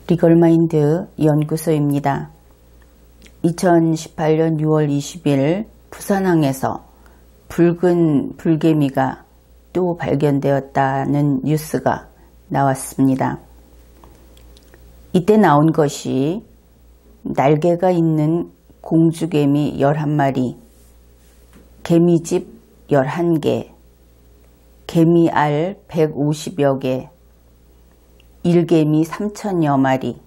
리걸마인드 연구소입니다. 2018년 6월 20일 부산항에서 붉은 불개미가 또 발견되었다는 뉴스가 나왔습니다. 이때 나온 것이 날개가 있는 공주개미 11마리, 개미집 11개, 개미알 150여 개, 일개미 3,000여 마리.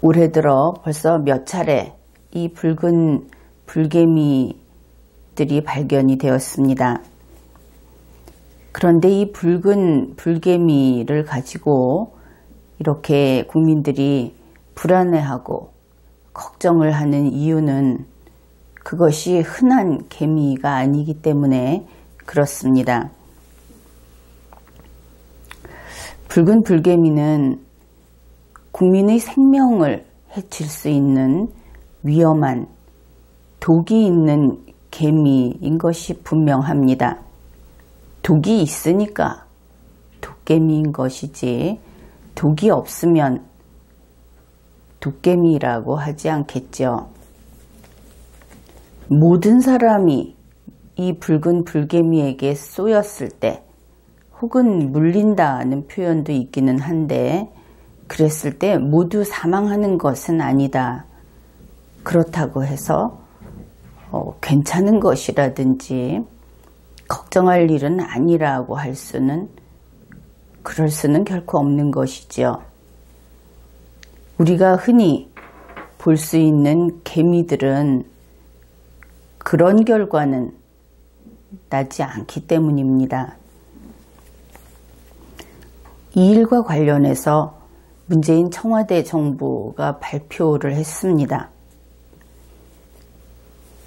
올해 들어 벌써 몇 차례 이 붉은 불개미들이 발견이 되었습니다. 그런데 이 붉은 불개미를 가지고 이렇게 국민들이 불안해하고 걱정을 하는 이유는 그것이 흔한 개미가 아니기 때문에 그렇습니다. 붉은 불개미는 국민의 생명을 해칠 수 있는 위험한 독이 있는 개미인 것이 분명합니다. 독이 있으니까 독개미인 것이지 독이 없으면 독개미라고 하지 않겠죠. 모든 사람이 이 붉은 불개미에게 쏘였을 때 혹은 물린다는 표현도 있기는 한데 그랬을 때 모두 사망하는 것은 아니다. 그렇다고 해서 괜찮은 것이라든지 걱정할 일은 아니라고 할 수는 그럴 수는 결코 없는 것이죠. 우리가 흔히 볼 수 있는 개미들은 그런 결과는 나지 않기 때문입니다. 이 일과 관련해서 문재인 청와대 정부가 발표를 했습니다.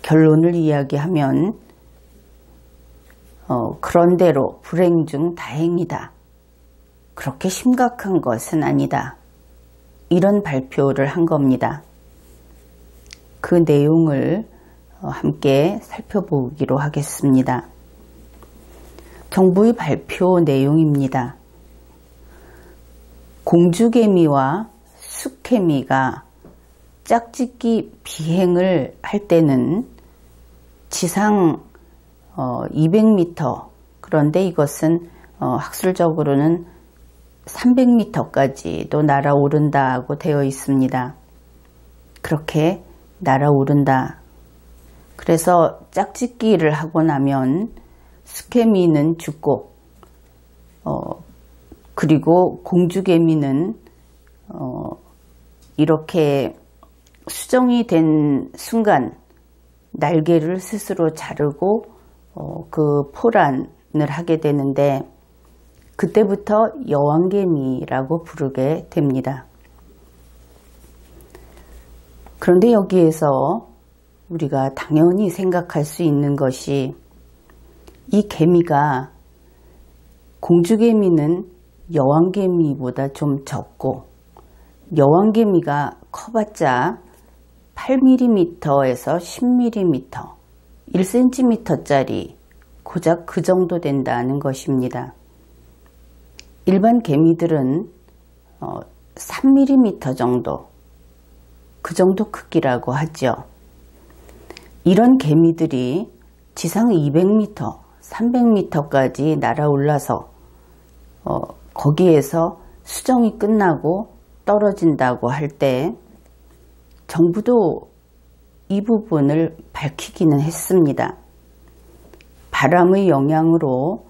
결론을 이야기하면 그런대로 불행 중 다행이다. 그렇게 심각한 것은 아니다. 이런 발표를 한 겁니다. 그 내용을 함께 살펴보기로 하겠습니다. 정부의 발표 내용입니다. 공주개미와 숫개미가 짝짓기 비행을 할 때는 지상 200m, 그런데 이것은 학술적으로는 300m까지도 날아오른다고 되어 있습니다. 그렇게 날아오른다. 그래서 짝짓기를 하고 나면 숫개미는 죽고 그리고 공주개미는 이렇게 수정이 된 순간 날개를 스스로 자르고 그 포란을 하게 되는데 그때부터 여왕개미라고 부르게 됩니다. 그런데 여기에서 우리가 당연히 생각할 수 있는 것이 이 개미가 공주개미는 여왕개미보다 좀 적고 여왕개미가 커봤자 8mm에서 10mm, 1cm짜리 고작 그 정도 된다는 것입니다. 일반 개미들은 3mm 정도, 그 정도 크기라고 하죠. 이런 개미들이 지상 200m, 300m까지 날아올라서 거기에서 수정이 끝나고 떨어진다고 할 때 정부도 이 부분을 밝히기는 했습니다. 바람의 영향으로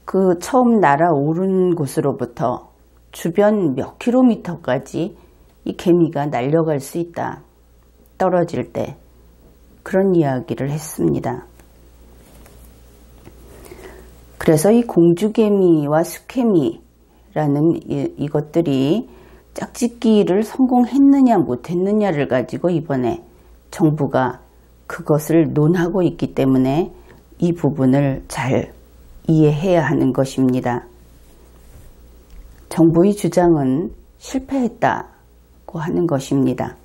그 처음 날아오른 곳으로부터 주변 몇 킬로미터까지 이 개미가 날려갈 수 있다. 떨어질 때 그런 이야기를 했습니다. 그래서 이 공주개미와 숫개미라는 이것들이 짝짓기를 성공했느냐 못했느냐를 가지고 이번에 정부가 그것을 논하고 있기 때문에 이 부분을 잘 이해해야 하는 것입니다. 정부의 주장은 실패했다고 하는 것입니다.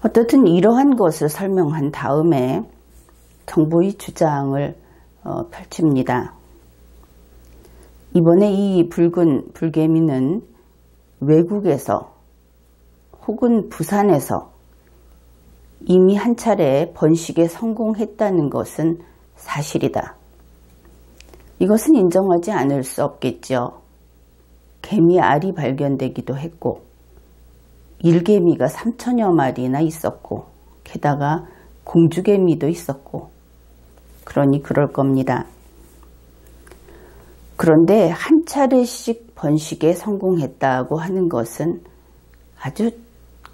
어떻든 이러한 것을 설명한 다음에 정부의 주장을 펼칩니다. 이번에 이 붉은 불개미는 외국에서 혹은 부산에서 이미 한 차례 번식에 성공했다는 것은 사실이다. 이것은 인정하지 않을 수 없겠죠. 개미 알이 발견되기도 했고 일개미가 3천여 마리나 있었고 게다가 공주개미도 있었고 그러니 그럴 겁니다. 그런데 한 차례씩 번식에 성공했다고 하는 것은 아주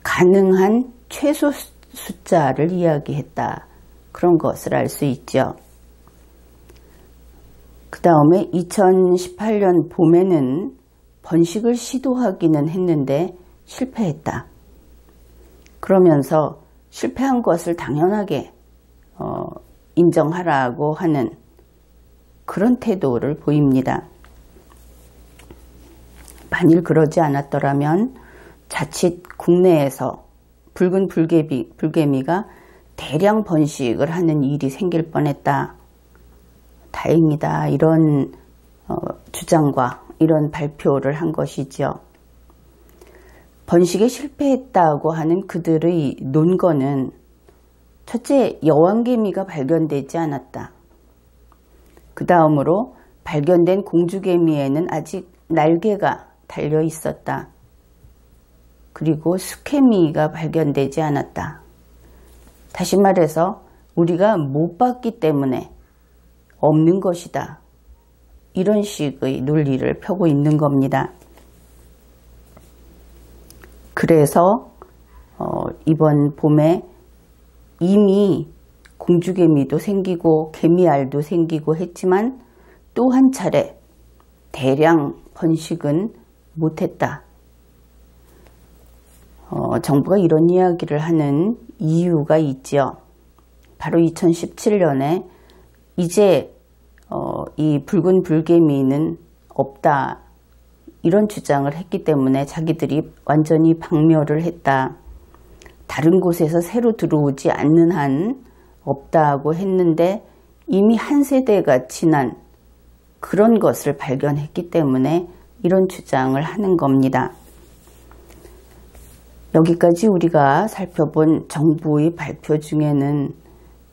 가능한 최소 숫자를 이야기했다. 그런 것을 알 수 있죠. 그 다음에 2018년 봄에는 번식을 시도하기는 했는데 실패했다. 그러면서 실패한 것을 당연하게 인정하라고 하는 그런 태도를 보입니다. 만일 그러지 않았더라면 자칫 국내에서 붉은 불개미가 대량 번식을 하는 일이 생길 뻔했다. 다행이다. 이런 주장과 이런 발표를 한 것이죠. 번식에 실패했다고 하는 그들의 논거는 첫째, 여왕개미가 발견되지 않았다. 그 다음으로 발견된 공주개미에는 아직 날개가 달려 있었다. 그리고 수개미가 발견되지 않았다. 다시 말해서 우리가 못 봤기 때문에 없는 것이다. 이런 식의 논리를 펴고 있는 겁니다. 그래서 이번 봄에 이미 공주개미도 생기고 개미알도 생기고 했지만 또 한 차례 대량 번식은 못했다. 정부가 이런 이야기를 하는 이유가 있죠. 바로 2017년에 이제 이 붉은 불개미는 없다. 이런 주장을 했기 때문에 자기들이 완전히 박멸을 했다. 다른 곳에서 새로 들어오지 않는 한 없다고 했는데 이미 한 세대가 지난 그런 것을 발견했기 때문에 이런 주장을 하는 겁니다. 여기까지 우리가 살펴본 정부의 발표 중에는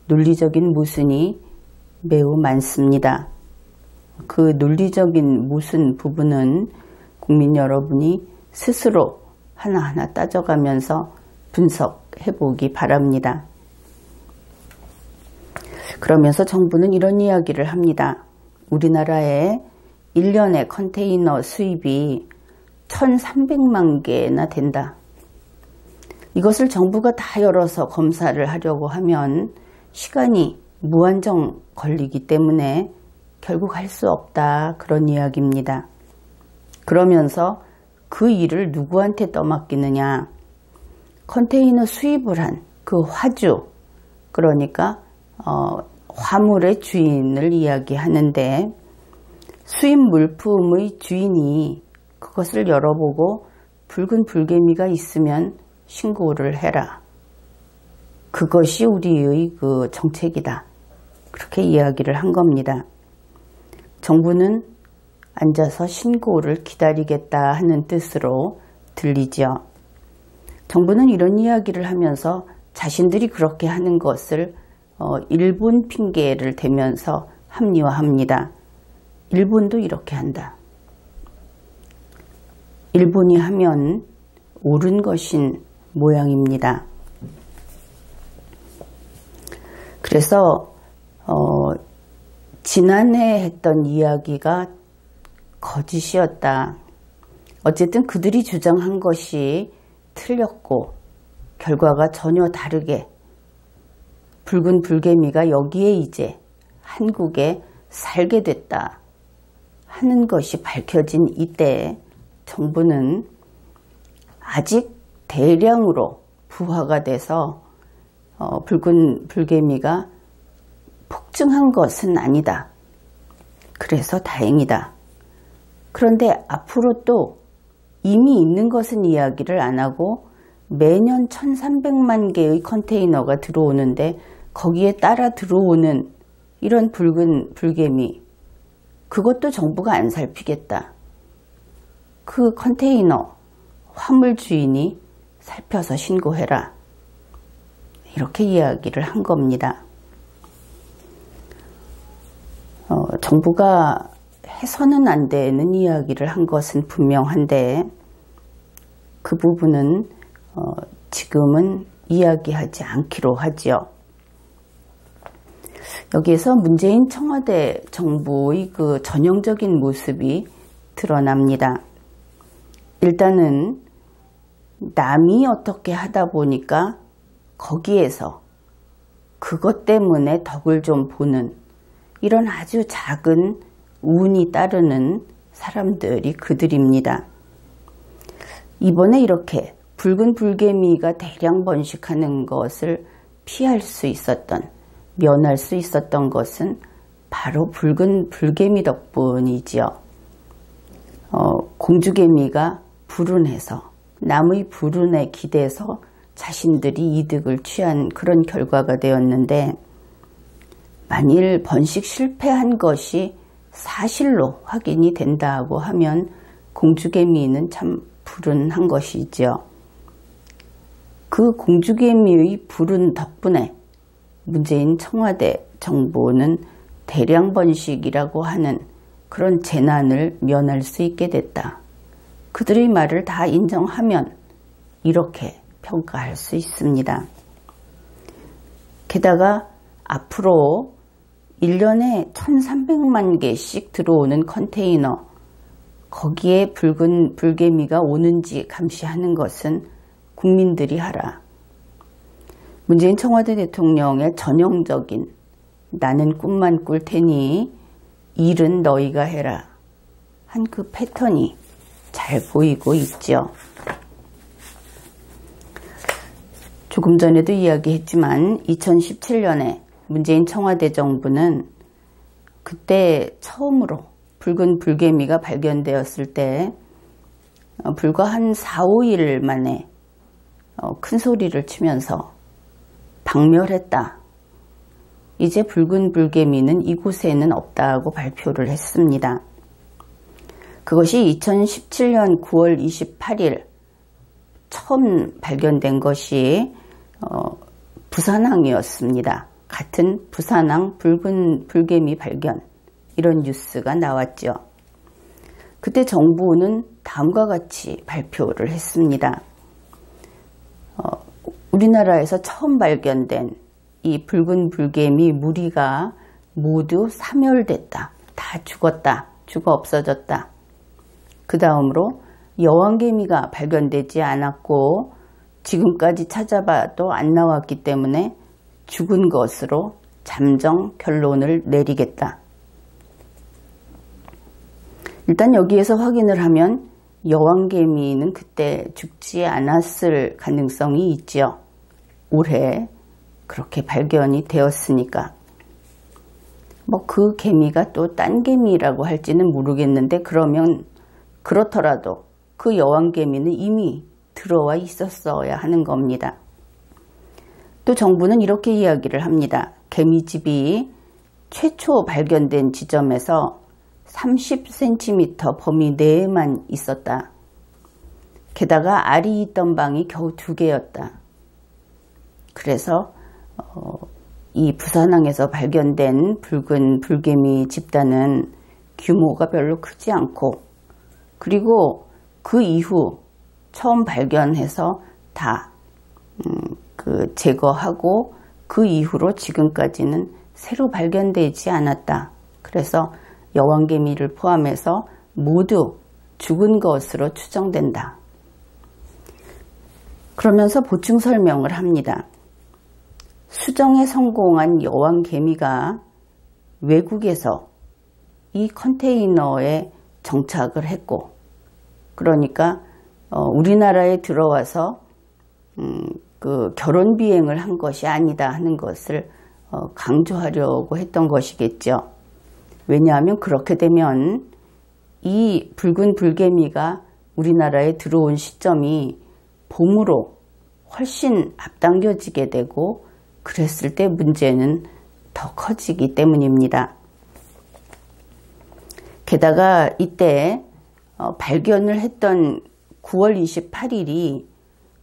논리적인 모순이 매우 많습니다. 그 논리적인 모순 부분은 국민 여러분이 스스로 하나하나 따져가면서 분석해 보기 바랍니다. 그러면서 정부는 이런 이야기를 합니다. 우리나라의 1년의 컨테이너 수입이 1,300만 개나 된다. 이것을 정부가 다 열어서 검사를 하려고 하면 시간이 무한정 걸리기 때문에 결국 할 수 없다. 그런 이야기입니다. 그러면서 그 일을 누구한테 떠맡기느냐. 컨테이너 수입을 한 그 화주, 그러니까 화물의 주인을 이야기하는데 수입 물품의 주인이 그것을 열어보고 붉은 불개미가 있으면 신고를 해라. 그것이 우리의 그 정책이다. 그렇게 이야기를 한 겁니다. 정부는 앉아서 신고를 기다리겠다 하는 뜻으로 들리죠. 정부는 이런 이야기를 하면서 자신들이 그렇게 하는 것을 일본 핑계를 대면서 합리화합니다. 일본도 이렇게 한다. 일본이 하면 옳은 것인 모양입니다. 그래서 지난해 했던 이야기가 거짓이었다. 어쨌든 그들이 주장한 것이 틀렸고 결과가 전혀 다르게 붉은 불개미가 여기에 이제 한국에 살게 됐다 하는 것이 밝혀진 이때 정부는 아직 대량으로 부화가 돼서 붉은 불개미가 폭증한 것은 아니다. 그래서 다행이다. 그런데 앞으로 또 이미 있는 것은 이야기를 안 하고 매년 1,300만 개의 컨테이너가 들어오는데 거기에 따라 들어오는 이런 붉은 불개미, 그것도 정부가 안 살피겠다. 그 컨테이너 화물 주인이 살펴서 신고해라. 이렇게 이야기를 한 겁니다. 정부가 해서는 안 되는 이야기를 한 것은 분명한데 그 부분은 지금은 이야기하지 않기로 하지요. 여기에서 문재인 청와대 정부의 그 전형적인 모습이 드러납니다. 일단은 남이 어떻게 하다 보니까 거기에서 그것 때문에 덕을 좀 보는 이런 아주 작은 운이 따르는 사람들이 그들입니다. 이번에 이렇게 붉은 불개미가 대량 번식하는 것을 피할 수 있었던, 면할 수 있었던 것은 바로 붉은 불개미 덕분이지요. 공주개미가 불운해서 남의 불운에 기대서 자신들이 이득을 취한 그런 결과가 되었는데 만일 번식 실패한 것이 사실로 확인이 된다고 하면 공주개미는 참 불운한 것이죠. 그 공주개미의 불운 덕분에 문재인 청와대 정부는 대량 번식이라고 하는 그런 재난을 면할 수 있게 됐다. 그들의 말을 다 인정하면 이렇게 평가할 수 있습니다. 게다가 앞으로 1년에 1300만 개씩 들어오는 컨테이너, 거기에 붉은 불개미가 오는지 감시하는 것은 국민들이 하라. 문재인 청와대 대통령의 전형적인 나는 꿈만 꿀 테니 일은 너희가 해라 한 그 패턴이 잘 보이고 있죠. 조금 전에도 이야기했지만 2017년에 문재인 청와대 정부는 그때 처음으로 붉은 불개미가 발견되었을 때 불과 한 4, 5일 만에 큰 소리를 치면서 박멸했다. 이제 붉은 불개미는 이곳에는 없다고 발표를 했습니다. 그것이 2017년 9월 28일 처음 발견된 것이 부산항이었습니다. 같은 부산항 붉은 불개미 발견, 이런 뉴스가 나왔죠. 그때 정부는 다음과 같이 발표를 했습니다. 우리나라에서 처음 발견된 이 붉은 불개미 무리가 모두 사멸됐다. 다 죽었다. 죽어 없어졌다. 그 다음으로 여왕개미가 발견되지 않았고 지금까지 찾아봐도 안 나왔기 때문에 죽은 것으로 잠정 결론을 내리겠다. 일단 여기에서 확인을 하면 여왕개미는 그때 죽지 않았을 가능성이 있죠. 올해 그렇게 발견이 되었으니까. 그 개미가 또 딴 개미라고 할지는 모르겠는데 그렇더라도 그 여왕개미는 이미 들어와 있었어야 하는 겁니다. 또 정부는 이렇게 이야기를 합니다. 개미집이 최초 발견된 지점에서 30cm 범위 내에만 있었다. 게다가 알이 있던 방이 겨우 2개였다. 그래서 이 부산항에서 발견된 붉은 불개미 집단은 규모가 별로 크지 않고, 그리고 그 이후 처음 발견해서 다 제거하고 그 이후로 지금까지는 새로 발견되지 않았다. 그래서 여왕개미를 포함해서 모두 죽은 것으로 추정된다. 그러면서 보충 설명을 합니다. 수정에 성공한 여왕개미가 외국에서 이 컨테이너에 정착을 했고, 그러니까 우리나라에 들어와서 결혼 비행을 한 것이 아니다 하는 것을 강조하려고 했던 것이겠죠. 왜냐하면 그렇게 되면 이 붉은 불개미가 우리나라에 들어온 시점이 봄으로 훨씬 앞당겨지게 되고, 그랬을 때 문제는 더 커지기 때문입니다. 게다가 이때 발견을 했던 9월 28일이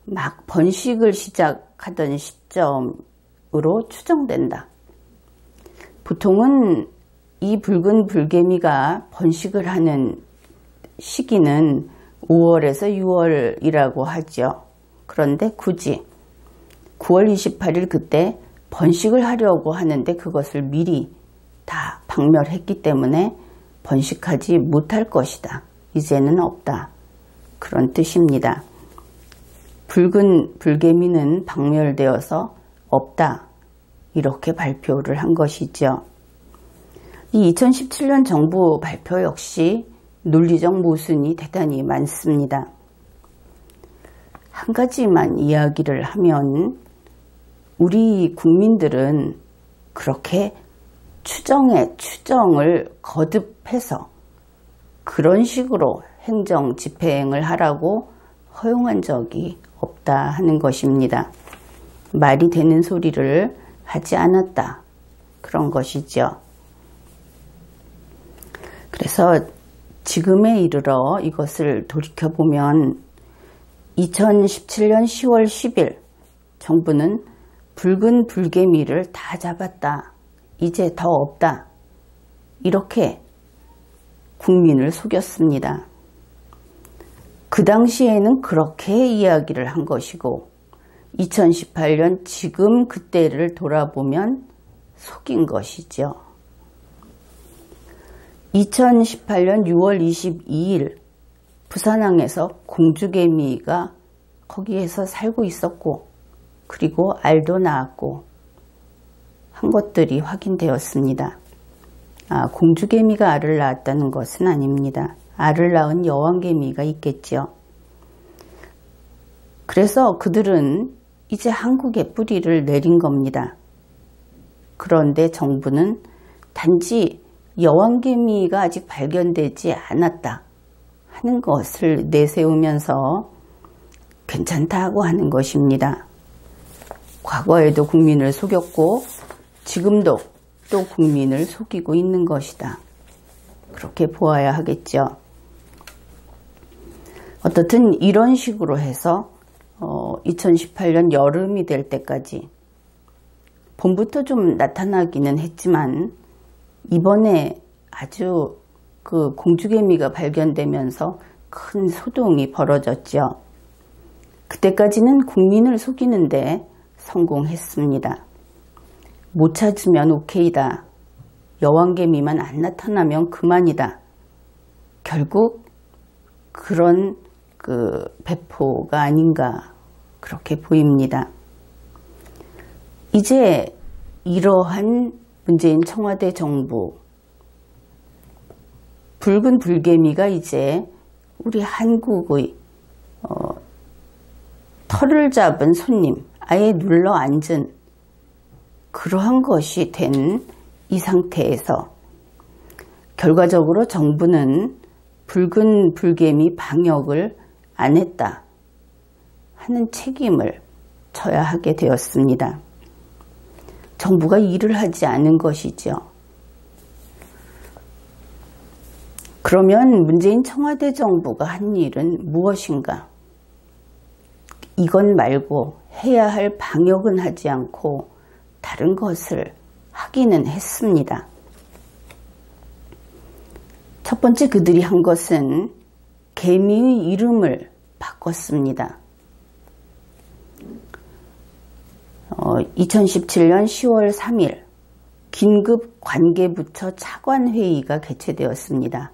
막 번식을 시작하던 시점으로 추정된다. 보통은 이 붉은 불개미가 번식을 하는 시기는 5월에서 6월이라고 하죠. 그런데 굳이 9월 28일 그때 번식을 하려고 하는데 그것을 미리 다 박멸했기 때문에 번식하지 못할 것이다. 이제는 없다. 그런 뜻입니다. 붉은 불개미는 박멸되어서 없다. 이렇게 발표를 한 것이죠. 이 2017년 정부 발표 역시 논리적 모순이 대단히 많습니다. 한 가지만 이야기를 하면 우리 국민들은 그렇게 추정에 추정을 거듭해서 그런 식으로 행정 집행을 하라고 허용한 적이 없다 하는 것입니다. 말이 되는 소리를 하지 않았다. 그런 것이죠. 그래서 지금에 이르러 이것을 돌이켜보면 2017년 10월 10일 정부는 붉은 불개미를 다 잡았다. 이제 더 없다. 이렇게 국민을 속였습니다. 그 당시에는 그렇게 이야기를 한 것이고 2018년 지금 그때를 돌아보면 속인 것이죠. 2018년 6월 22일 부산항에서 공주개미가 거기에서 살고 있었고 그리고 알도 낳았고 한 것들이 확인되었습니다. 공주개미가 알을 낳았다는 것은 아닙니다. 알을 낳은 여왕개미가 있겠죠. 그래서 그들은 이제 한국에 뿌리를 내린 겁니다. 그런데 정부는 단지 여왕개미가 아직 발견되지 않았다 하는 것을 내세우면서 괜찮다고 하는 것입니다. 과거에도 국민을 속였고 지금도 또 국민을 속이고 있는 것이다. 그렇게 보아야 하겠죠. 어떻든 이런 식으로 해서 2018년 여름이 될 때까지 봄부터 좀 나타나기는 했지만 이번에 아주 그 공주개미가 발견되면서 큰 소동이 벌어졌죠. 그때까지는 국민을 속이는데 성공했습니다. 못 찾으면 오케이다. 여왕개미만 안 나타나면 그만이다. 결국 그런 그 배포가 아닌가 그렇게 보입니다. 이제 이러한 문재인 청와대 정부 붉은 불개미가 이제 우리 한국의 털을 잡은 손님 아예 눌러 앉은 그러한 것이 된 이 상태에서 결과적으로 정부는 붉은 불개미 방역을 안 했다 하는 책임을 져야 하게 되었습니다. 정부가 일을 하지 않은 것이죠. 그러면 문재인 청와대 정부가 한 일은 무엇인가? 이건 말고 해야 할 방역은 하지 않고 다른 것을 하기는 했습니다. 첫 번째 그들이 한 것은 개미의 이름을 바꿨습니다. 2017년 10월 3일 긴급 관계부처 차관회의가 개최되었습니다.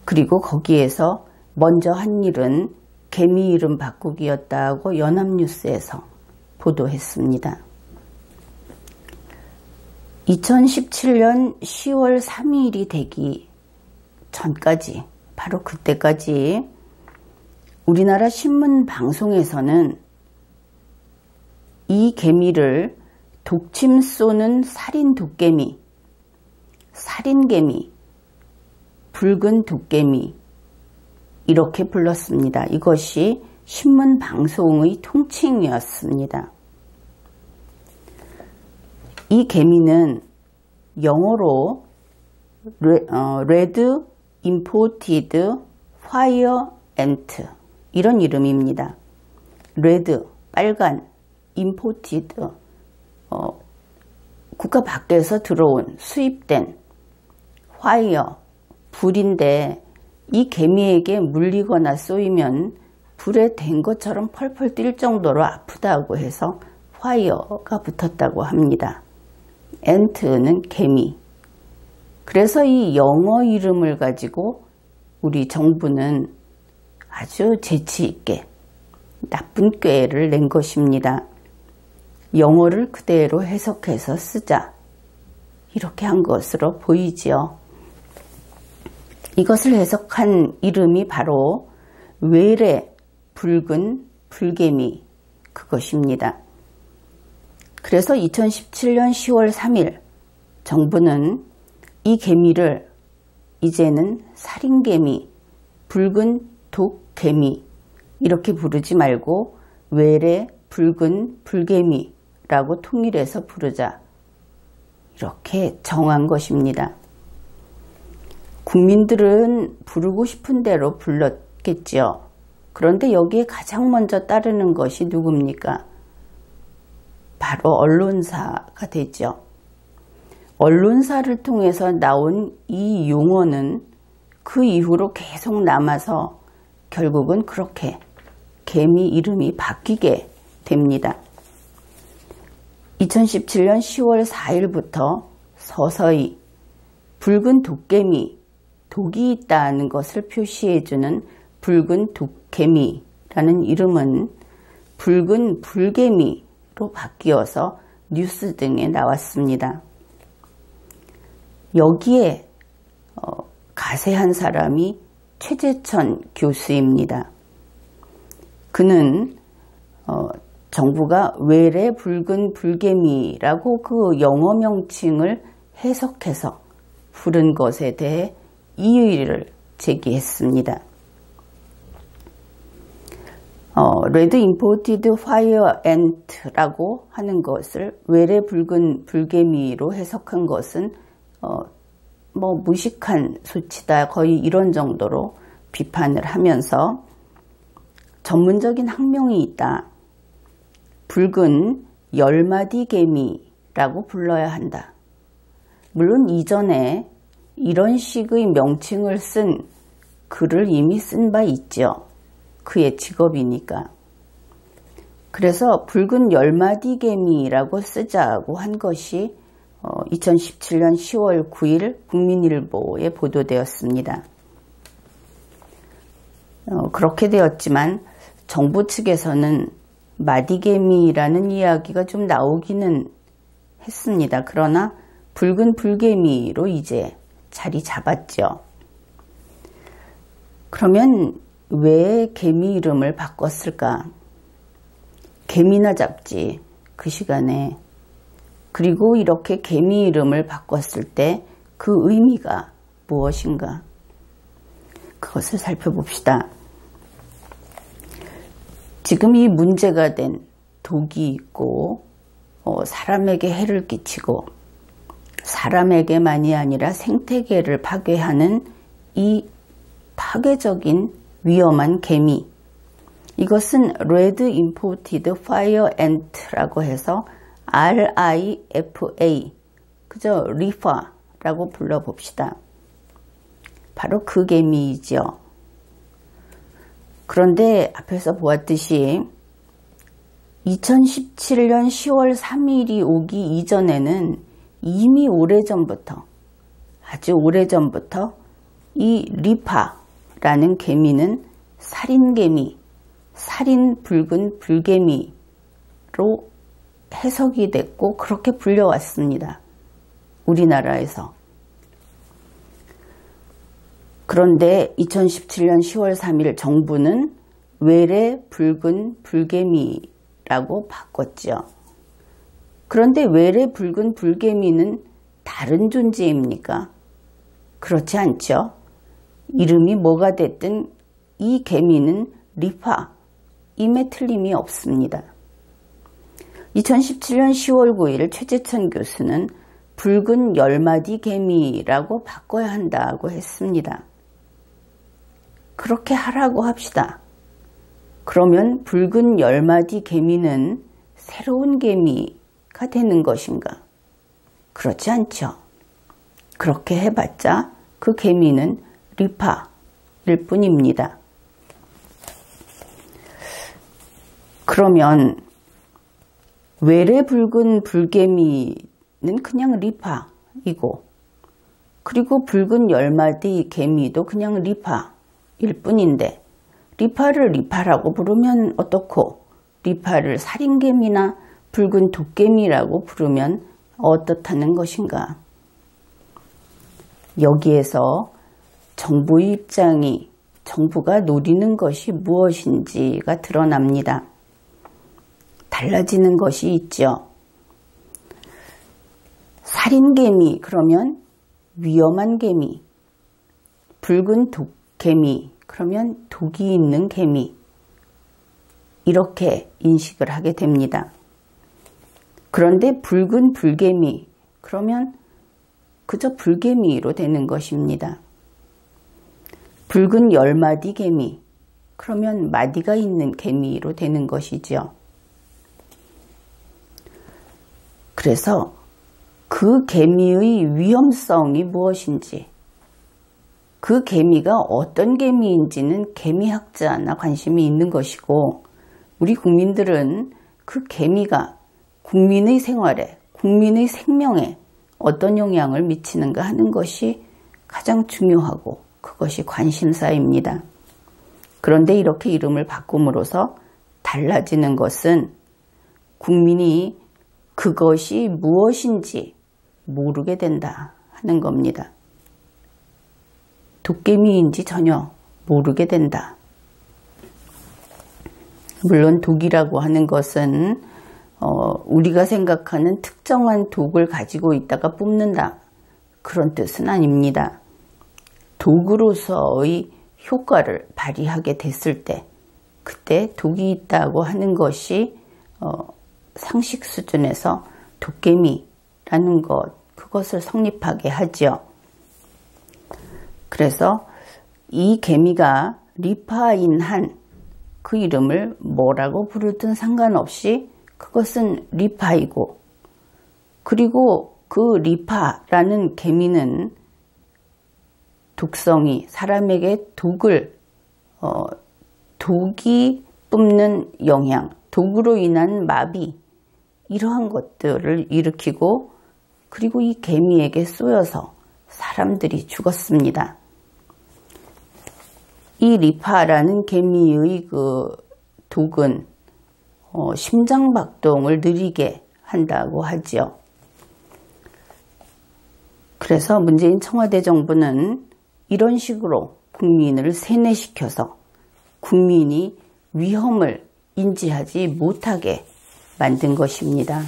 그리고 거기에서 먼저 한 일은 개미 이름 바꾸기였다고 연합뉴스에서 보도했습니다. 2017년 10월 3일이 되기 전까지 바로 그때까지 우리나라 신문 방송에서는 이 개미를 독침 쏘는 살인 도깨미, 살인개미, 붉은 도깨미 이렇게 불렀습니다. 이것이 신문 방송의 통칭이었습니다. 이 개미는 영어로 레드 임포티드 파이어 앤트 이런 이름입니다. 레드 빨간, 임포티드 국가 밖에서 들어온 수입된, 파이어 불인데 이 개미에게 물리거나 쏘이면 불에 댄 것처럼 펄펄 뛸 정도로 아프다고 해서 파이어가 붙었다고 합니다. 앤트는 개미. 그래서 이 영어 이름을 가지고 우리 정부는 아주 재치 있게 나쁜 꾀를 낸 것입니다. 영어를 그대로 해석해서 쓰자. 이렇게 한 것으로 보이지요. 이것을 해석한 이름이 바로 외래 붉은 불개미 그것입니다. 그래서 2017년 10월 3일 정부는 이 개미를 이제는 살인개미, 붉은 독개미 이렇게 부르지 말고 외래 붉은 불개미라고 통일해서 부르자 이렇게 정한 것입니다. 국민들은 부르고 싶은 대로 불렀겠지요. 그런데 여기에 가장 먼저 따르는 것이 누굽니까? 바로 언론사가 되죠. 언론사를 통해서 나온 이 용어는 그 이후로 계속 남아서 결국은 그렇게 개미 이름이 바뀌게 됩니다. 2017년 10월 4일부터 서서히 붉은 독개미, 독이 있다는 것을 표시해주는 붉은 독개미라는 이름은 붉은 불개미로 바뀌어서 뉴스 등에 나왔습니다. 여기에 가세한 사람이 최재천 교수입니다. 그는 정부가 외래 붉은 불개미라고 그 영어 명칭을 해석해서 부른 것에 대해 이의를 제기했습니다. 레드 임포티드 파이어 앤트라고 하는 것을 외래 붉은 불개미로 해석한 것은 무식한 소치다 거의 이런 정도로 비판을 하면서 전문적인 학명이 있다. 붉은 열마디 개미라고 불러야 한다. 물론 이전에 이런 식의 명칭을 쓴 글을 이미 쓴 바 있죠. 그의 직업이니까. 그래서 붉은 열마디 개미라고 쓰자고 한 것이 2017년 10월 9일 국민일보에 보도되었습니다. 그렇게 되었지만 정부 측에서는 마디개미라는 이야기가 좀 나오기는 했습니다. 그러나 붉은 불개미로 이제 자리 잡았죠. 그러면 왜 개미 이름을 바꿨을까? 개미나 잡지 그 시간에. 그리고 이렇게 개미 이름을 바꿨을 때 그 의미가 무엇인가? 그것을 살펴봅시다. 지금 이 문제가 된 독이 있고 사람에게 해를 끼치고 사람에게만이 아니라 생태계를 파괴하는 이 파괴적인 위험한 개미. 이것은 레드 임포티드 파이어 앤트라고 해서 RIFA, 그저 리파라고 불러봅시다. 바로 그 개미이죠. 그런데 앞에서 보았듯이 2017년 10월 3일이 오기 이전에는 이미 오래전부터, 아주 오래전부터 이 리파라는 개미는 살인개미, 살인 붉은 불개미로 해석이 됐고 그렇게 불려왔습니다. 우리나라에서. 그런데 2017년 10월 3일 정부는 외래 붉은 불개미라고 바꿨죠. 그런데 외래 붉은 불개미는 다른 존재입니까? 그렇지 않죠. 이름이 뭐가 됐든 이 개미는 리파임에 틀림이 없습니다. 2017년 10월 9일 최재천 교수는 붉은 10마디 개미라고 바꿔야 한다고 했습니다. 그렇게 하라고 합시다. 그러면 붉은 10마디 개미는 새로운 개미가 되는 것인가? 그렇지 않죠. 그렇게 해봤자 그 개미는 리파일 뿐입니다. 그러면 외래 붉은 불개미는 그냥 리파이고, 그리고 붉은 10마디 개미도 그냥 리파일 뿐인데, 리파를 리파라고 부르면 어떻고, 리파를 살인개미나 붉은 도깨미라고 부르면 어떻다는 것인가? 여기에서 정부의 입장이, 정부가 노리는 것이 무엇인지가 드러납니다. 달라지는 것이 있죠. 살인개미 그러면 위험한 개미, 붉은 독개미 그러면 독이 있는 개미, 이렇게 인식을 하게 됩니다. 그런데 붉은 불개미 그러면 그저 불개미로 되는 것입니다. 붉은 10마디 개미 그러면 마디가 있는 개미로 되는 것이죠. 그래서 그 개미의 위험성이 무엇인지, 그 개미가 어떤 개미인지는 개미학자나 관심이 있는 것이고, 우리 국민들은 그 개미가 국민의 생활에, 국민의 생명에 어떤 영향을 미치는가 하는 것이 가장 중요하고 그것이 관심사입니다. 그런데 이렇게 이름을 바꿈으로써 달라지는 것은 국민이 그것이 무엇인지 모르게 된다 하는 겁니다. 도깨미인지 전혀 모르게 된다. 물론 독이라고 하는 것은 우리가 생각하는 특정한 독을 가지고 있다가 뿜는다, 그런 뜻은 아닙니다. 독으로서의 효과를 발휘하게 됐을 때, 그때 독이 있다고 하는 것이 상식 수준에서 도깨미라는 것, 그것을 성립하게 하죠. 그래서 이 개미가 리파인 한 그 이름을 뭐라고 부르든 상관없이 그것은 리파이고, 그리고 그 리파라는 개미는 독성이, 사람에게 독이 뿜는 영향, 독으로 인한 마비, 이러한 것들을 일으키고, 그리고 이 개미에게 쏘여서 사람들이 죽었습니다. 이 리파라는 개미의 그 독은 심장박동을 느리게 한다고 하죠. 그래서 문재인 청와대 정부는 이런 식으로 국민을 세뇌시켜서 국민이 위험을 인지하지 못하게 만든 것입니다.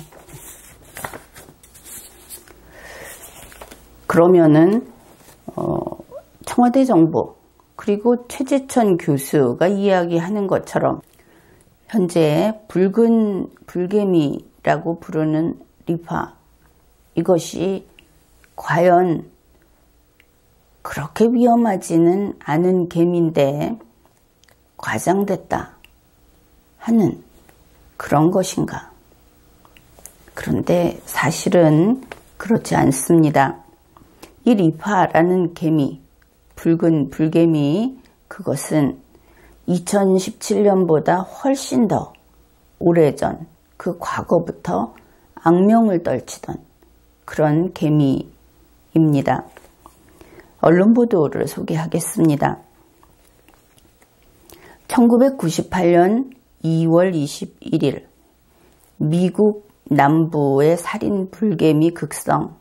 그러면은 청와대 정부 그리고 최재천 교수가 이야기하는 것처럼 현재 붉은 불개미라고 부르는 리파, 이것이 과연 그렇게 위험하지는 않은 개미인데 과장됐다 하는 그런 것인가? 그런데 사실은 그렇지 않습니다. 이 리파라는 개미, 붉은 불개미, 그것은 2017년보다 훨씬 더 오래전, 그 과거부터 악명을 떨치던 그런 개미입니다. 언론 보도를 소개하겠습니다. 1998년 2월 21일 미국 남부의 살인 불개미 극성,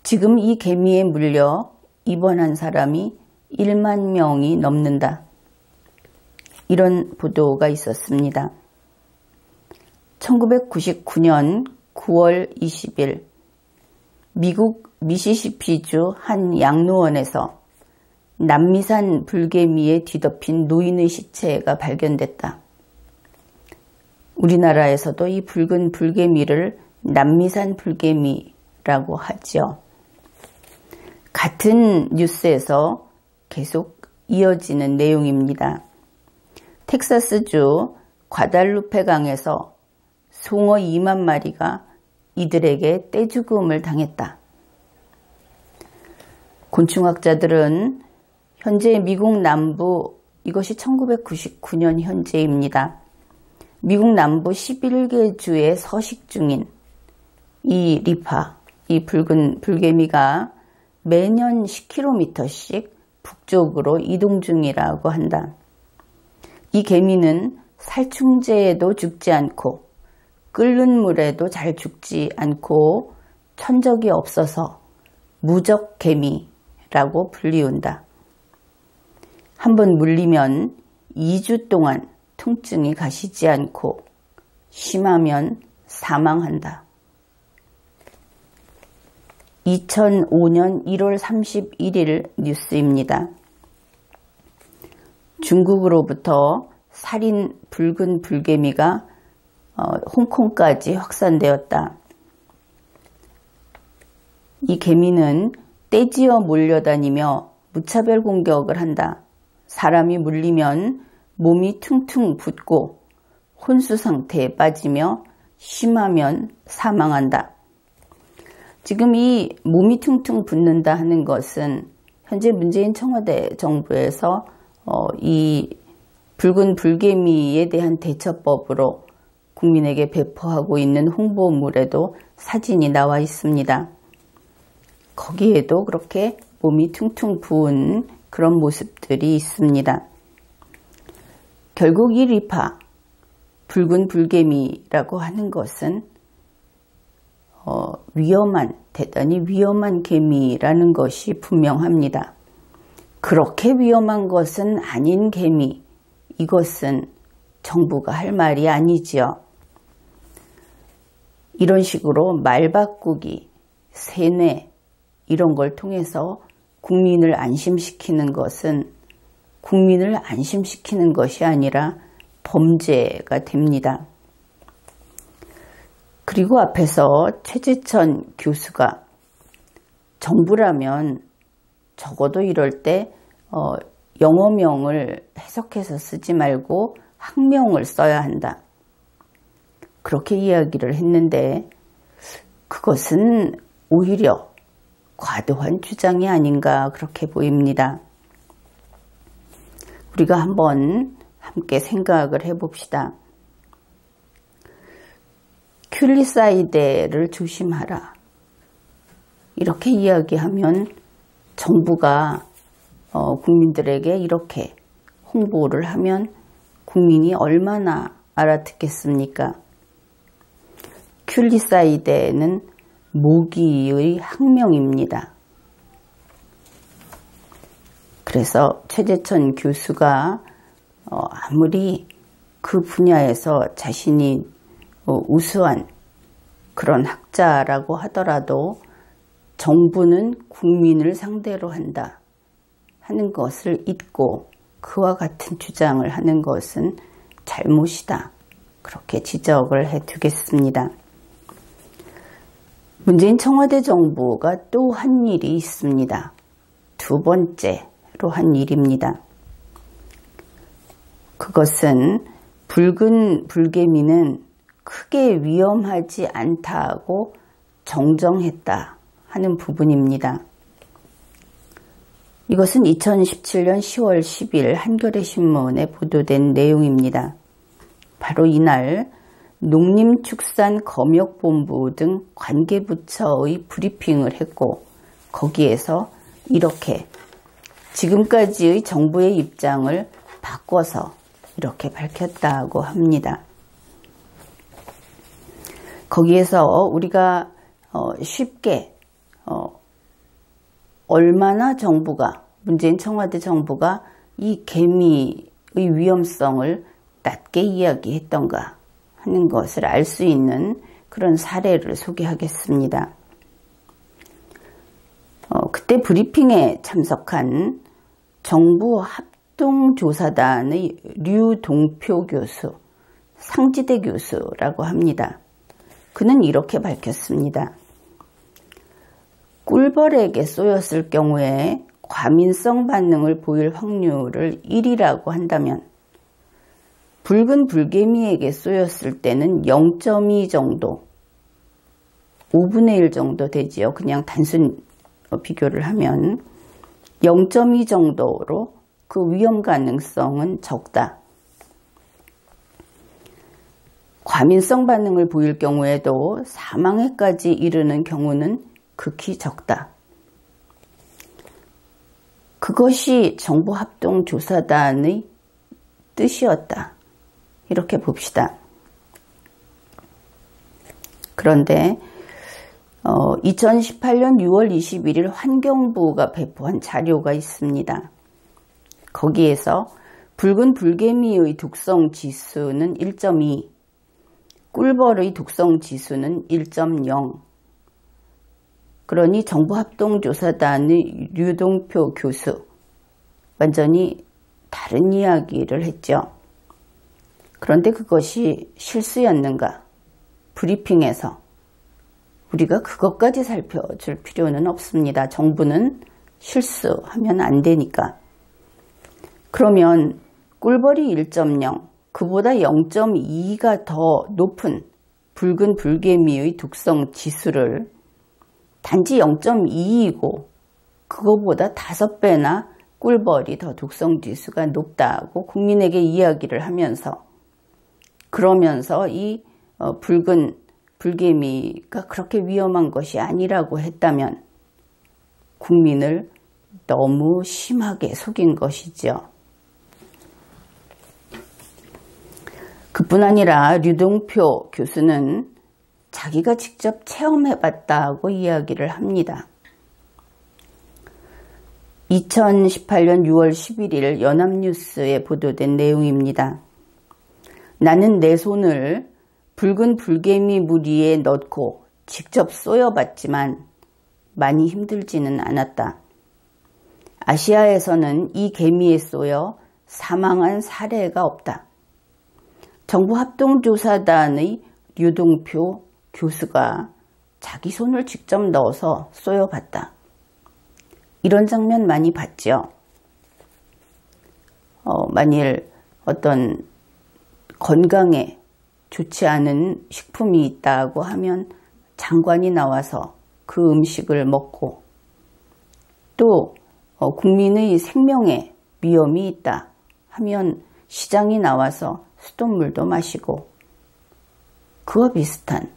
지금 이 개미에 물려 입원한 사람이 1만 명이 넘는다. 이런 보도가 있었습니다. 1999년 9월 20일 미국 미시시피주 한 양로원에서 남미산 불개미에 뒤덮인 노인의 시체가 발견됐다. 우리나라에서도 이 붉은 불개미를 남미산 불개미라고 개미라고 하죠. 같은 뉴스에서 계속 이어지는 내용입니다. 텍사스주 과달루페 강에서 송어 2만 마리가 이들에게 떼죽음을 당했다. 곤충학자들은 현재 미국 남부, 이것이 1999년 현재입니다. 미국 남부 11개 주에 서식 중인 이 리파, 이 붉은 불개미가 매년 10km씩 북쪽으로 이동 중이라고 한다. 이 개미는 살충제에도 죽지 않고 끓는 물에도 잘 죽지 않고 천적이 없어서 무적 개미라고 불리운다. 한번 물리면 2주 동안 통증이 가시지 않고 심하면 사망한다. 2005년 1월 31일 뉴스입니다. 중국으로부터 살인 붉은 불개미가 홍콩까지 확산되었다. 이 개미는 떼지어 몰려다니며 무차별 공격을 한다. 사람이 물리면 몸이 퉁퉁 붓고 혼수 상태에 빠지며 심하면 사망한다. 지금 이 몸이 퉁퉁 붓는다 하는 것은 현재 문재인 청와대 정부에서 이 붉은 불개미에 대한 대처법으로 국민에게 배포하고 있는 홍보물에도 사진이 나와 있습니다. 거기에도 그렇게 몸이 퉁퉁 부은 그런 모습들이 있습니다. 결국 이 리파, 붉은 불개미라고 하는 것은 대단히 위험한 개미라는 것이 분명합니다. 그렇게 위험한 것은 아닌 개미, 이것은 정부가 할 말이 아니지요. 이런 식으로 말 바꾸기, 세뇌 이런 걸 통해서 국민을 안심시키는 것은 국민을 안심시키는 것이 아니라 범죄가 됩니다. 그리고 앞에서 최재천 교수가 정부라면 적어도 이럴 때 영어명을 해석해서 쓰지 말고 학명을 써야 한다. 그렇게 이야기를 했는데 그것은 오히려 과도한 주장이 아닌가 그렇게 보입니다. 우리가 한번 함께 생각을 해봅시다. 큐리사이데를 조심하라. 이렇게 이야기하면 정부가 국민들에게 이렇게 홍보를 하면 국민이 얼마나 알아듣겠습니까? 큐리사이데는 모기의 학명입니다. 그래서 최재천 교수가 아무리 그 분야에서 자신이 우수한 그런 학자라고 하더라도 정부는 국민을 상대로 한다 하는 것을 잊고 그와 같은 주장을 하는 것은 잘못이다. 그렇게 지적을 해두겠습니다. 문재인 청와대 정부가 또 한 일이 있습니다. 두 번째로 한 일입니다. 그것은 붉은 불개미는 크게 위험하지 않다고 정정했다 하는 부분입니다. 이것은 2017년 10월 10일 한겨레 신문에 보도된 내용입니다. 바로 이날 농림축산검역본부 등 관계부처의 브리핑을 했고 거기에서 이렇게 지금까지의 정부의 입장을 바꿔서 이렇게 밝혔다고 합니다. 거기에서 우리가 쉽게 얼마나 정부가 문재인 청와대 정부가 이 개미의 위험성을 낮게 이야기했던가 하는 것을 알 수 있는 그런 사례를 소개하겠습니다. 그때 브리핑에 참석한 정부 합동조사단의 류동표 교수, 상지대 교수라고 합니다. 그는 이렇게 밝혔습니다. 꿀벌에게 쏘였을 경우에 과민성 반응을 보일 확률을 1이라고 한다면 붉은 불개미에게 쏘였을 때는 0.2 정도, 5분의 1 정도 되지요. 그냥 단순 비교를 하면 0.2 정도로 그 위험 가능성은 적다. 과민성 반응을 보일 경우에도 사망에까지 이르는 경우는 극히 적다. 그것이 정보합동조사단의 뜻이었다. 이렇게 봅시다. 그런데 2018년 6월 21일 환경부가 배포한 자료가 있습니다. 거기에서 붉은 불개미의 독성 지수는 1.2, 꿀벌의 독성 지수는 1.0. 그러니 정보합동조사단의 류동표 교수, 완전히 다른 이야기를 했죠. 그런데 그것이 실수였는가? 브리핑에서 우리가 그것까지 살펴줄 필요는 없습니다. 정부는 실수하면 안 되니까. 그러면 꿀벌이 1.0, 그보다 0.2가 더 높은 붉은 불개미의 독성 지수를 단지 0.2이고 그거보다 5배나 꿀벌이 더 독성 지수가 높다고 국민에게 이야기를 하면서 그러면서 이 붉은 불개미가 그렇게 위험한 것이 아니라고 했다면 국민을 너무 심하게 속인 것이죠. 그뿐 아니라 류동표 교수는 자기가 직접 체험해봤다고 이야기를 합니다. 2018년 6월 11일 연합뉴스에 보도된 내용입니다. 나는 내 손을 붉은 불개미 무리에 넣고 직접 쏘여봤지만 많이 힘들지는 않았다. 아시아에서는 이 개미에 쏘여 사망한 사례가 없다. 정보합동조사단의 류동표 교수가 자기 손을 직접 넣어서 쏘여봤다. 이런 장면 많이 봤죠. 만일 어떤 건강에 좋지 않은 식품이 있다고 하면 장관이 나와서 그 음식을 먹고 또 국민의 생명에 위험이 있다 하면 시장이 나와서 수돗물도 마시고 그와 비슷한.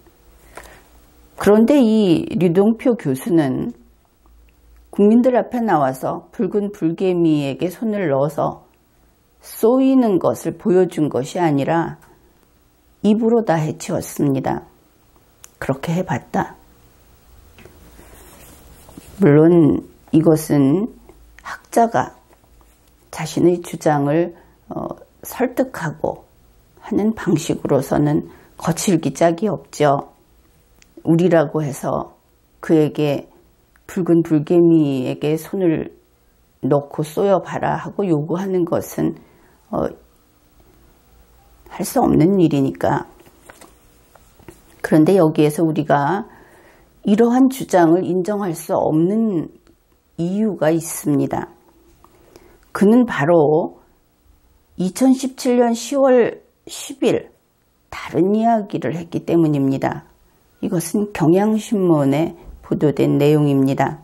그런데 이 류동표 교수는 국민들 앞에 나와서 붉은 불개미에게 손을 넣어서 쏘이는 것을 보여준 것이 아니라 입으로 다 해치웠습니다. 그렇게 해봤다. 물론 이것은 학자가 자신의 주장을 설득하고 하는 방식으로서는 거칠기 짝이 없죠. 우리라고 해서 그에게 붉은 불개미에게 손을 넣고 쏘여봐라 하고 요구하는 것은 할 수 없는 일이니까. 그런데 여기에서 우리가 이러한 주장을 인정할 수 없는 이유가 있습니다. 그는 바로 2017년 10월 10일 다른 이야기를 했기 때문입니다. 이것은 경향신문에 보도된 내용입니다.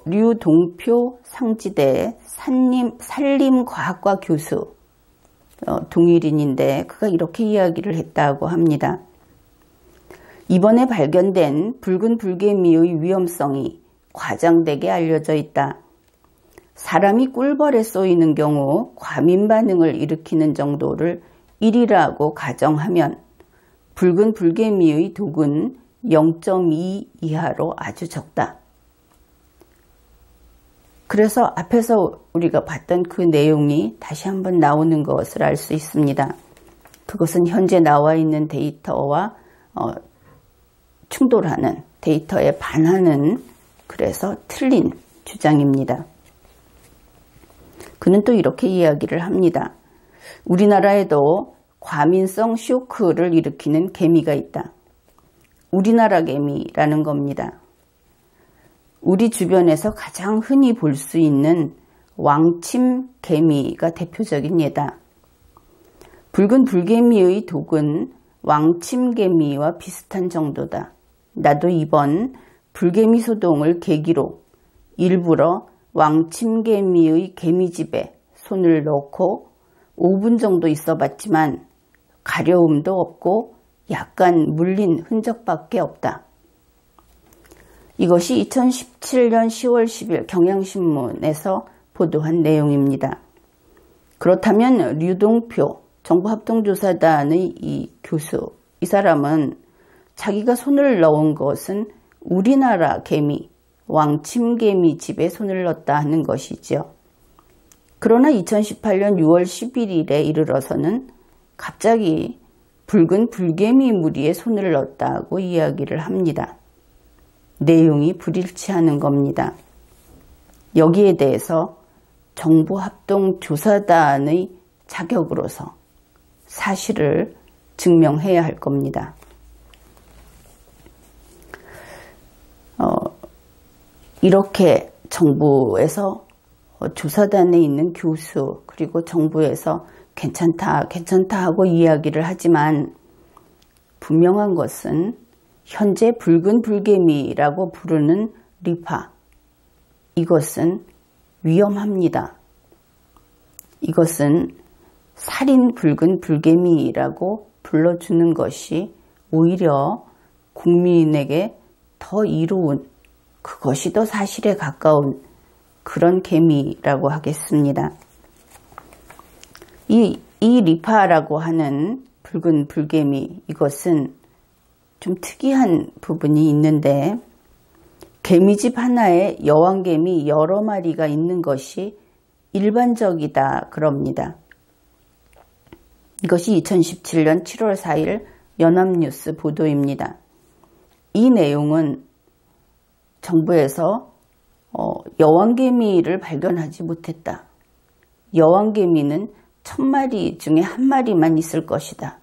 류동표 상지대 산림과학과 교수 동일인인데 그가 이렇게 이야기를 했다고 합니다. 이번에 발견된 붉은 불개미의 위험성이 과장되게 알려져 있다. 사람이 꿀벌에 쏘이는 경우 과민 반응을 일으키는 정도를 1이라고 가정하면 붉은 불개미의 독은 0.2 이하로 아주 적다. 그래서 앞에서 우리가 봤던 그 내용이 다시 한번 나오는 것을 알 수 있습니다. 그것은 현재 나와 있는 데이터와 충돌하는, 데이터에 반하는, 그래서 틀린 주장입니다. 그는 또 이렇게 이야기를 합니다. 우리나라에도 과민성 쇼크를 일으키는 개미가 있다. 우리나라 개미라는 겁니다. 우리 주변에서 가장 흔히 볼 수 있는 왕침 개미가 대표적인 예다. 붉은 불개미의 독은 왕침 개미와 비슷한 정도다. 나도 이번 불개미 소동을 계기로 일부러 왕침 개미의 개미집에 손을 넣고 5분 정도 있어 봤지만 가려움도 없고 약간 물린 흔적밖에 없다. 이것이 2017년 10월 10일 경향신문에서 보도한 내용입니다. 그렇다면 류동표 정부합동조사단의 이 교수, 이 사람은 자기가 손을 넣은 것은 우리나라 개미, 왕침개미 집에 손을 넣었다 하는 것이죠. 그러나 2018년 6월 11일에 이르러서는 갑자기 붉은 불개미 무리에 손을 넣었다고 이야기를 합니다. 내용이 불일치하는 겁니다. 여기에 대해서 정부합동조사단의 자격으로서 사실을 증명해야 할 겁니다. 이렇게 정부에서 조사단에 있는 교수 그리고 정부에서 괜찮다 하고 이야기를 하지만 분명한 것은 현재 붉은 불개미라고 부르는 리파, 이것은 위험합니다. 이것은 살인 붉은 불개미라고 불러주는 것이 오히려 국민에게 더 이로운, 그것이 더 사실에 가까운 그런 개미라고 하겠습니다. 이 리파라고 하는 붉은 불개미, 이것은 좀 특이한 부분이 있는데 개미집 하나에 여왕개미 여러 마리가 있는 것이 일반적이다 그럽니다. 이것이 2017년 7월 4일 연합뉴스 보도입니다. 이 내용은 정부에서 여왕개미를 발견하지 못했다. 여왕개미는 1000마리 중에 1마리만 있을 것이다.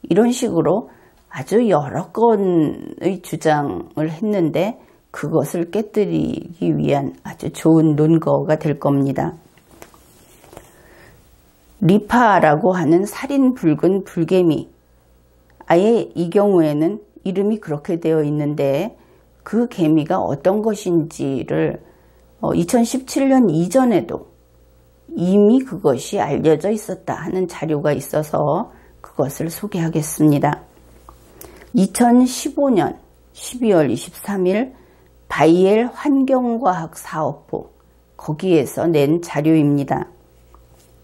이런 식으로 아주 여러 건의 주장을 했는데 그것을 깨뜨리기 위한 아주 좋은 논거가 될 겁니다. 리파라고 하는 살인 붉은 불개미, 아예 이 경우에는 이름이 그렇게 되어 있는데 그 개미가 어떤 것인지를 2017년 이전에도 이미 그것이 알려져 있었다 하는 자료가 있어서 그것을 소개하겠습니다. 2015년 12월 23일 바이엘 환경과학사업부, 거기에서 낸 자료입니다.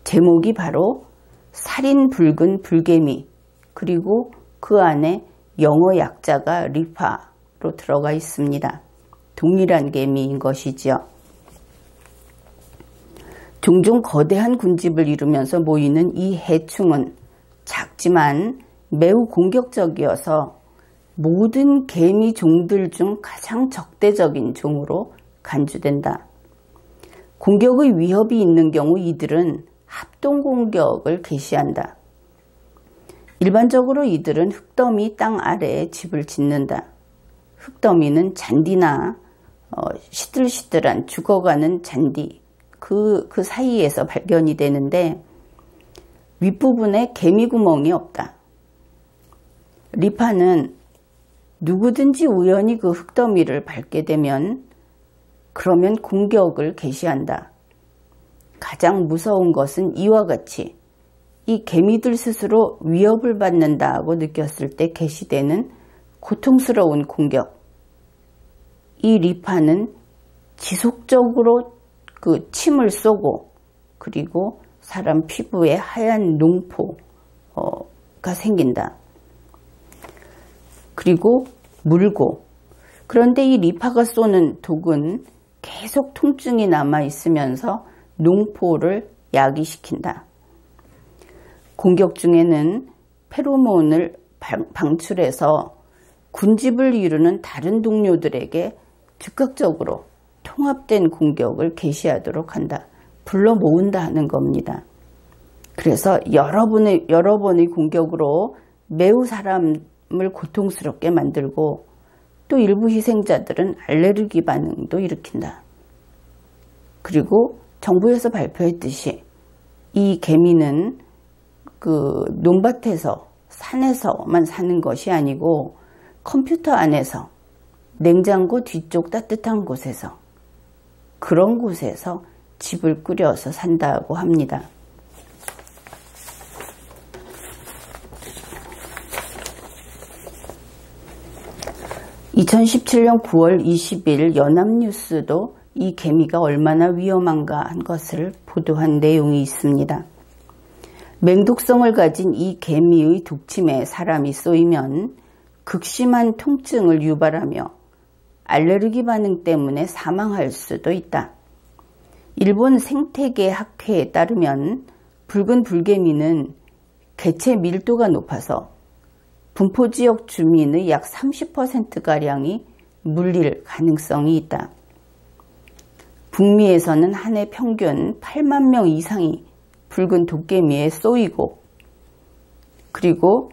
제목이 바로 살인 붉은 불개미, 그리고 그 안에 영어 약자가 리파로 들어가 있습니다. 동일한 개미인 것이지요. 종종 거대한 군집을 이루면서 모이는 이 해충은 작지만 매우 공격적이어서 모든 개미 종들 중 가장 적대적인 종으로 간주된다. 공격의 위협이 있는 경우 이들은 합동공격을 개시한다. 일반적으로 이들은 흙더미 땅 아래에 집을 짓는다. 흙더미는 잔디나 시들시들한 죽어가는 잔디, 그 사이에서 발견이 되는데 윗부분에 개미구멍이 없다. 리파는 누구든지 우연히 그 흙더미를 밟게 되면 그러면 공격을 개시한다. 가장 무서운 것은 이와 같이 이 개미들 스스로 위협을 받는다고 느꼈을 때 개시되는 고통스러운 공격. 이 리파는 지속적으로 그 침을 쏘고 그리고 사람 피부에 하얀 농포가 생긴다. 그리고 물고, 그런데 이 리파가 쏘는 독은 계속 통증이 남아있으면서 농포를 야기시킨다. 공격 중에는 페로몬을 방출해서 군집을 이루는 다른 동료들에게 즉각적으로 통합된 공격을 개시하도록 한다. 불러 모은다 하는 겁니다. 그래서 여러 번의 공격으로 매우 사람을 사람을 고통스럽게 만들고 또 일부 희생자들은 알레르기 반응도 일으킨다. 그리고 정부에서 발표했듯이 이 개미는 그 논밭에서 산에서만 사는 것이 아니고 컴퓨터 안에서 냉장고 뒤쪽 따뜻한 곳에서 그런 곳에서 집을 꾸려서 산다고 합니다. (2017년 9월 20일) 연합뉴스도 이 개미가 얼마나 위험한가 한 것을 보도한 내용이 있습니다. 맹독성을 가진 이 개미의 독침에 사람이 쏘이면 극심한 통증을 유발하며 알레르기 반응 때문에 사망할 수도 있다. 일본 생태계 학회에 따르면 붉은 불개미는 개체 밀도가 높아서 분포지역 주민의 약 30%가량이 물릴 가능성이 있다. 북미에서는 한 해 평균 8만 명 이상이 붉은 도깨미에 쏘이고 그리고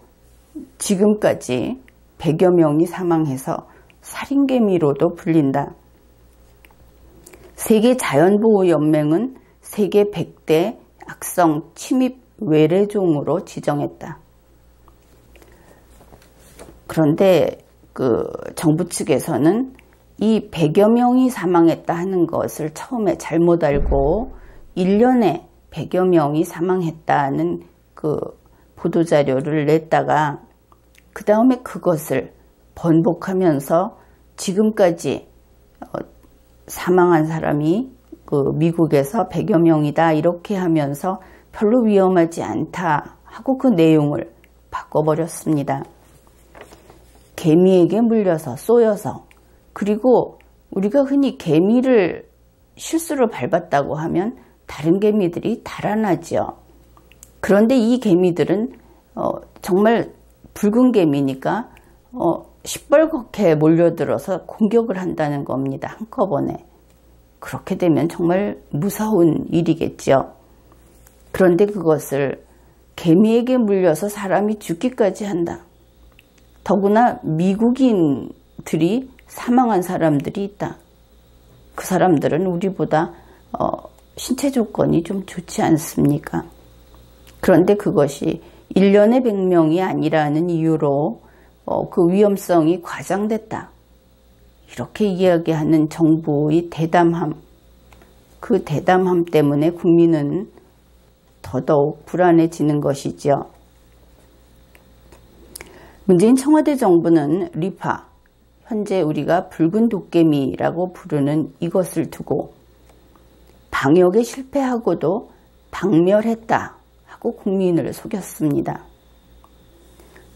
지금까지 100여 명이 사망해서 살인개미로도 불린다. 세계자연보호연맹은 세계 100대 악성 침입 외래종으로 지정했다. 그런데 정부 측에서는 이 100여 명이 사망했다 하는 것을 처음에 잘못 알고 1년에 100여 명이 사망했다는 보도자료를 냈다가 그 다음에 그것을 번복하면서 지금까지 사망한 사람이 미국에서 100여 명이다 이렇게 하면서 별로 위험하지 않다 하고 그 내용을 바꿔버렸습니다. 개미에게 물려서 쏘여서 그리고 우리가 흔히 개미를 실수로 밟았다고 하면 다른 개미들이 달아나죠. 그런데 이 개미들은 정말 붉은 개미니까 시뻘겋게 몰려들어서 공격을 한다는 겁니다. 한꺼번에. 그렇게 되면 정말 무서운 일이겠죠. 그런데 그것을 개미에게 물려서 사람이 죽기까지 한다. 더구나 미국인들이 사망한 사람들이 있다. 그 사람들은 우리보다 신체 조건이 좀 좋지 않습니까? 그런데 그것이 1년에 100명이 아니라는 이유로 그 위험성이 과장됐다. 이렇게 이야기하는 정부의 대담함, 그 대담함 때문에 국민은 더더욱 불안해지는 것이죠. 문재인 청와대 정부는 리파, 현재 우리가 붉은 도깨미라고 부르는 이것을 두고 방역에 실패하고도 박멸했다 하고 국민을 속였습니다.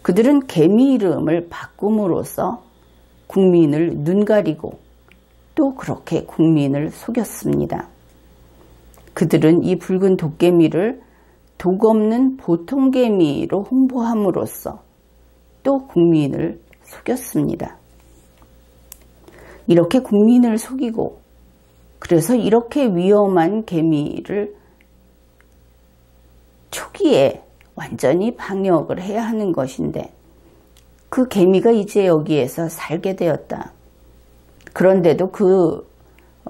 그들은 개미 이름을 바꿈으로써 국민을 눈가리고 또 그렇게 국민을 속였습니다. 그들은 이 붉은 도깨미를 독 없는 보통개미로 홍보함으로써 또 국민을 속였습니다. 이렇게 국민을 속이고 그래서 이렇게 위험한 개미를 초기에 완전히 방역을 해야 하는 것인데 그 개미가 이제 여기에서 살게 되었다. 그런데도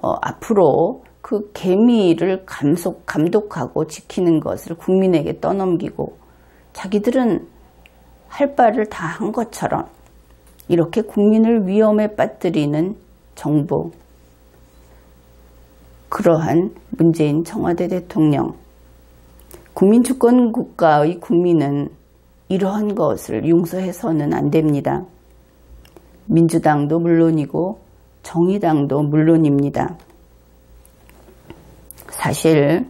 앞으로 그 개미를 감독하고 지키는 것을 국민에게 떠넘기고 자기들은 할 바를 다 한 것처럼 이렇게 국민을 위험에 빠뜨리는 정부, 그러한 문재인 청와대 대통령, 국민주권 국가의 국민은 이러한 것을 용서해서는 안 됩니다. 민주당도 물론이고 정의당도 물론입니다. 사실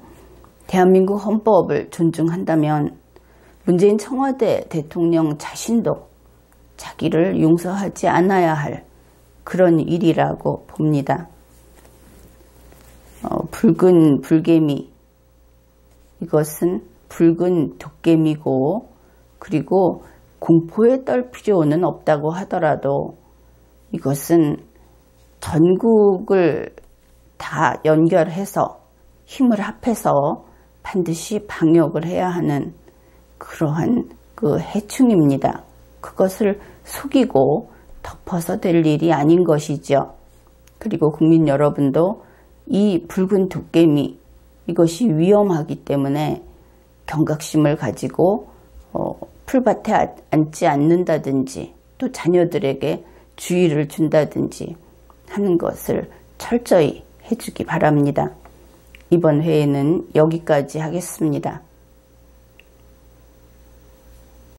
대한민국 헌법을 존중한다면 문재인 청와대 대통령 자신도 자기를 용서하지 않아야 할 그런 일이라고 봅니다. 붉은 불개미, 이것은 붉은 도깨미고 그리고 공포에 떨 필요는 없다고 하더라도 이것은 전국을 다 연결해서 힘을 합해서 반드시 방역을 해야 하는 그러한 해충입니다. 그것을 속이고 덮어서 될 일이 아닌 것이죠. 그리고 국민 여러분도 이 붉은 도깨비, 이것이 위험하기 때문에 경각심을 가지고 풀밭에 앉지 않는다든지 또 자녀들에게 주의를 준다든지 하는 것을 철저히 해주기 바랍니다. 이번 회에는 여기까지 하겠습니다.